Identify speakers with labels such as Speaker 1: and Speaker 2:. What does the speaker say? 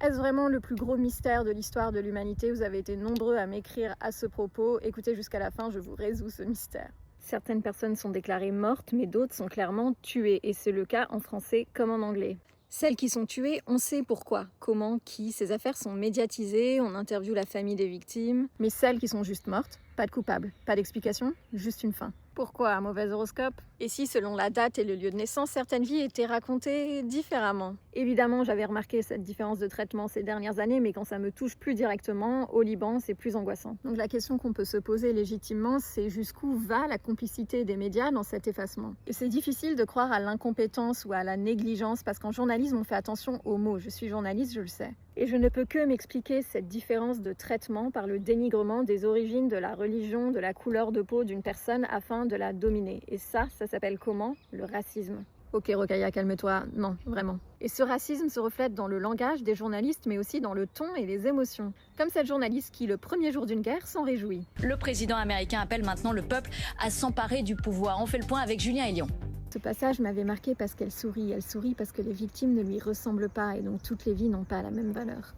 Speaker 1: Est-ce vraiment le plus gros mystère de l'histoire de l'humanité? Vous avez été nombreux à m'écrire à ce propos. Écoutez jusqu'à la fin, je vous résous ce mystère. Certaines personnes sont déclarées mortes, mais d'autres sont clairement tuées, et c'est le cas en français comme en anglais. Celles qui sont tuées, on sait pourquoi, comment, qui, ces affaires sont médiatisées, on interviewe la famille des victimes. Mais celles qui sont juste mortes, pas de coupable, pas d'explication, juste une fin. Pourquoi un mauvais horoscope? Et si, selon la date et le lieu de naissance, certaines vies étaient racontées différemment? Évidemment, j'avais remarqué cette différence de traitement ces dernières années, mais quand ça me touche plus directement, au Liban, c'est plus angoissant. Donc la question qu'on peut se poser légitimement, c'est jusqu'où va la complicité des médias dans cet effacement? Et c'est difficile de croire à l'incompétence ou à la négligence, parce qu'en journalisme, on fait attention aux mots. Je suis journaliste, je le sais. Et je ne peux que m'expliquer cette différence de traitement par le dénigrement des origines, de la religion, de la couleur de peau d'une personne afin de la dominer. Et ça s'appelle comment? Le racisme. Ok Rokhaya, calme-toi. Non, vraiment. Et ce racisme se reflète dans le langage des journalistes, mais aussi dans le ton et les émotions. Comme cette journaliste qui, le premier jour d'une guerre, s'en réjouit.
Speaker 2: Le président américain appelle maintenant le peuple à s'emparer du pouvoir. On fait le point avec Julien Elion.
Speaker 1: Ce passage m'avait marqué parce qu'elle sourit. Elle sourit parce que les victimes ne lui ressemblent pas et donc toutes les vies n'ont pas la même valeur.